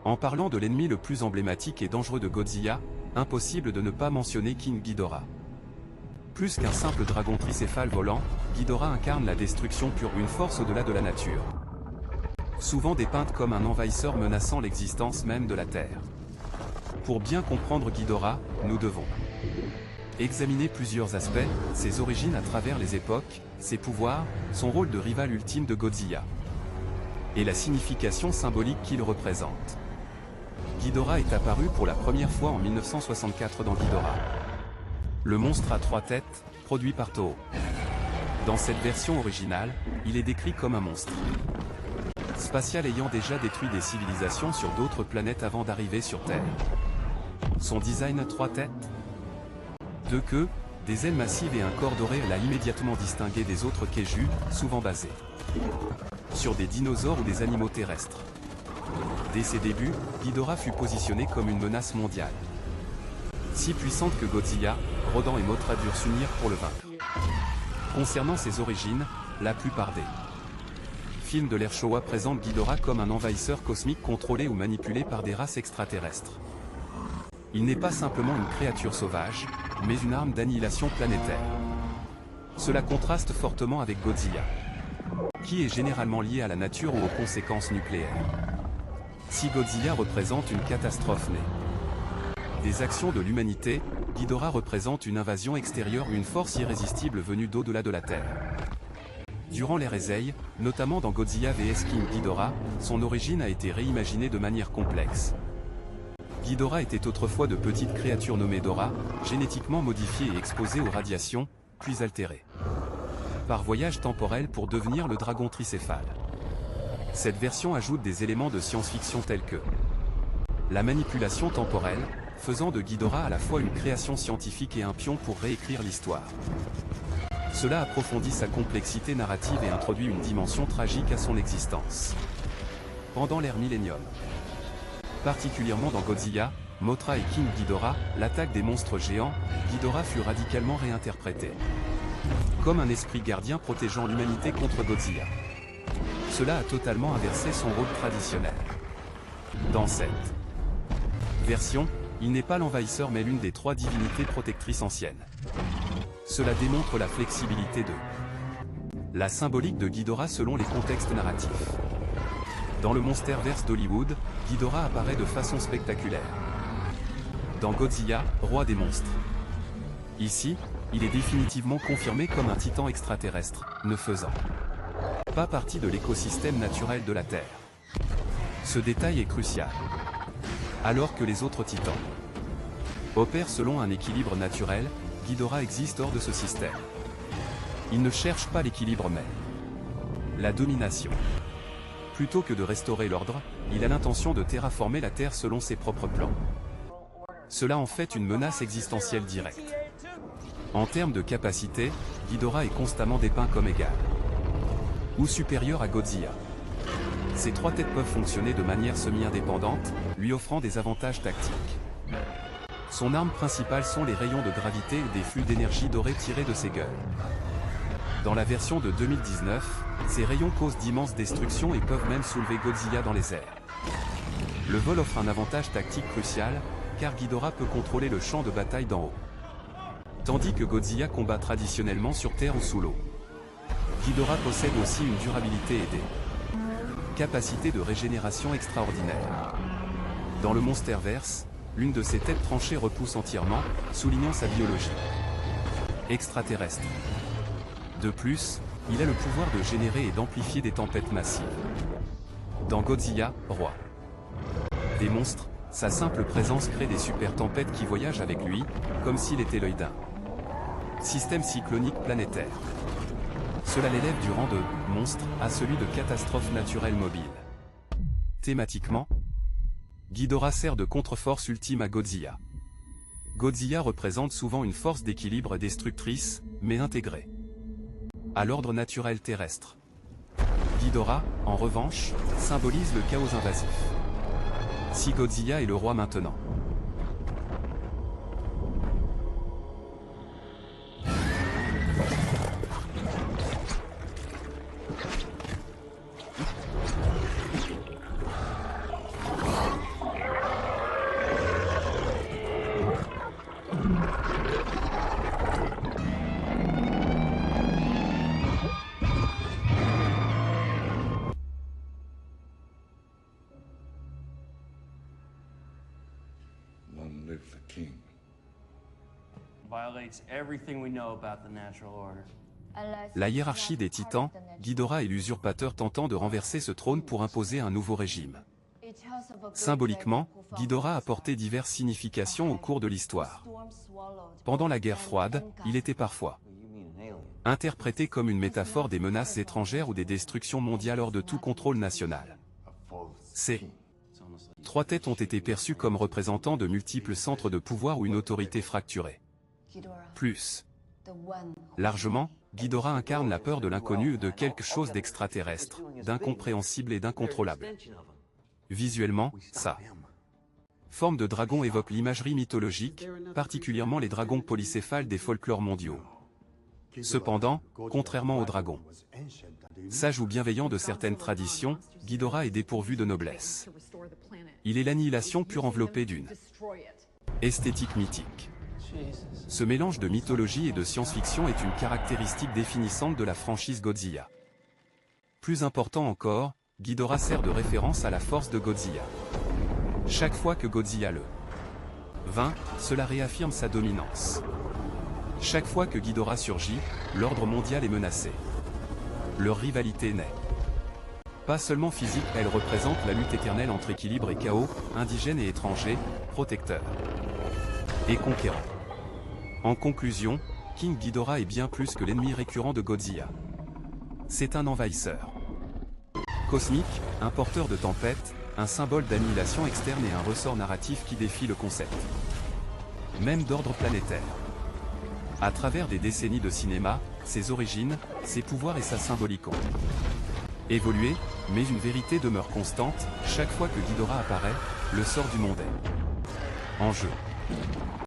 En parlant de l'ennemi le plus emblématique et dangereux de Godzilla, impossible de ne pas mentionner King Ghidorah. Plus qu'un simple dragon tricéphale volant, Ghidorah incarne la destruction pure, une force au-delà de la nature. Souvent dépeinte comme un envahisseur menaçant l'existence même de la Terre. Pour bien comprendre Ghidorah, nous devons examiner plusieurs aspects, ses origines à travers les époques, ses pouvoirs, son rôle de rival ultime de Godzilla, et la signification symbolique qu'il représente. Ghidorah est apparu pour la première fois en 1964 dans Ghidorah, le monstre à 3 têtes, produit par Toho. Dans cette version originale, il est décrit comme un monstre spatial ayant déjà détruit des civilisations sur d'autres planètes avant d'arriver sur Terre. Son design 3 têtes, 2 queues, des ailes massives et un corps doré l'a immédiatement distingué des autres kaiju, souvent basés sur des dinosaures ou des animaux terrestres. Dès ses débuts, Ghidorah fut positionné comme une menace mondiale. Si puissante que Godzilla, Rodan et Mothra durent s'unir pour le vaincre. Concernant ses origines, la plupart des films de l'ère Showa présentent Ghidorah comme un envahisseur cosmique contrôlé ou manipulé par des races extraterrestres. Il n'est pas simplement une créature sauvage, mais une arme d'annihilation planétaire. Cela contraste fortement avec Godzilla, qui est généralement lié à la nature ou aux conséquences nucléaires. Si Godzilla représente une catastrophe née des actions de l'humanité, Ghidorah représente une invasion extérieure ou une force irrésistible venue d'au-delà de la Terre. Durant l'ère Heisei, notamment dans Godzilla vs King Ghidorah, son origine a été réimaginée de manière complexe. Ghidorah était autrefois de petites créatures nommées Dora, génétiquement modifiées et exposées aux radiations, puis altérées par voyage temporel pour devenir le dragon tricéphale. Cette version ajoute des éléments de science-fiction tels que la manipulation temporelle, faisant de Ghidorah à la fois une création scientifique et un pion pour réécrire l'histoire. Cela approfondit sa complexité narrative et introduit une dimension tragique à son existence. Pendant l'ère Millennium, particulièrement dans Godzilla, Mothra et King Ghidorah, l'attaque des monstres géants, Ghidorah fut radicalement réinterprété comme un esprit gardien protégeant l'humanité contre Godzilla. Cela a totalement inversé son rôle traditionnel. Dans cette version, il n'est pas l'envahisseur mais l'une des 3 divinités protectrices anciennes. Cela démontre la flexibilité de la symbolique de Ghidorah selon les contextes narratifs. Dans le Monsterverse d'Hollywood, Ghidorah apparaît de façon spectaculaire. Dans Godzilla, roi des monstres. Ici, il est définitivement confirmé comme un titan extraterrestre, ne faisant pas partie de l'écosystème naturel de la Terre. Ce détail est crucial. Alors que les autres titans opèrent selon un équilibre naturel, Ghidorah existe hors de ce système. Il ne cherche pas l'équilibre mais la domination. Plutôt que de restaurer l'ordre, il a l'intention de terraformer la Terre selon ses propres plans. Cela en fait une menace existentielle directe. En termes de capacité, Ghidorah est constamment dépeint comme égal ou supérieur à Godzilla. Ces 3 têtes peuvent fonctionner de manière semi-indépendante, lui offrant des avantages tactiques. Son arme principale sont les rayons de gravité et des flux d'énergie dorée tirés de ses gueules. Dans la version de 2019, ces rayons causent d'immenses destructions et peuvent même soulever Godzilla dans les airs. Le vol offre un avantage tactique crucial, car Ghidorah peut contrôler le champ de bataille d'en haut, tandis que Godzilla combat traditionnellement sur terre ou sous l'eau. Ghidorah possède aussi une durabilité et des capacités de régénération extraordinaires. Dans le Monsterverse, l'une de ses têtes tranchées repousse entièrement, soulignant sa biologie extraterrestre. De plus, il a le pouvoir de générer et d'amplifier des tempêtes massives. Dans Godzilla, roi des monstres, sa simple présence crée des super tempêtes qui voyagent avec lui, comme s'il était l'œil d'un système cyclonique planétaire. Cela l'élève du rang de « monstre » à celui de catastrophe naturelle mobile. Thématiquement, Ghidorah sert de contre-force ultime à Godzilla. Godzilla représente souvent une force d'équilibre destructrice, mais intégrée à l'ordre naturel terrestre. Ghidorah, en revanche, symbolise le chaos invasif. Si Godzilla est le roi maintenant, live the king. Violates everything we know about the natural order. La hiérarchie des titans, Ghidorah est l'usurpateur tentant de renverser ce trône pour imposer un nouveau régime. Symboliquement, Ghidorah a porté diverses significations au cours de l'histoire. Pendant la guerre froide, il était parfois interprété comme une métaphore des menaces étrangères ou des destructions mondiales hors de tout contrôle national. Ces trois têtes ont été perçues comme représentants de multiples centres de pouvoir ou une autorité fracturée. Plus largement, Ghidorah incarne la peur de l'inconnu et de quelque chose d'extraterrestre, d'incompréhensible et d'incontrôlable. Visuellement, sa forme de dragon évoque l'imagerie mythologique, particulièrement les dragons polycéphales des folklores mondiaux. Cependant, contrairement aux dragons sage ou bienveillant de certaines traditions, Ghidorah est dépourvu de noblesse. Il est l'annihilation pure enveloppée d'une esthétique mythique. Ce mélange de mythologie et de science-fiction est une caractéristique définissante de la franchise Godzilla. Plus important encore, Ghidorah sert de référence à la force de Godzilla. Chaque fois que Godzilla le vainc, cela réaffirme sa dominance. Chaque fois que Ghidorah surgit, l'ordre mondial est menacé. Leur rivalité naît. Pas seulement physique, elle représente la lutte éternelle entre équilibre et chaos, indigènes et étrangers, protecteurs et conquérants. En conclusion, King Ghidorah est bien plus que l'ennemi récurrent de Godzilla. C'est un envahisseur cosmique, un porteur de tempête, un symbole d'annihilation externe et un ressort narratif qui défie le concept même d'ordre planétaire. À travers des décennies de cinéma, ses origines, ses pouvoirs et sa symbolique ont évolué, mais une vérité demeure constante, chaque fois que Ghidorah apparaît, le sort du monde est en jeu.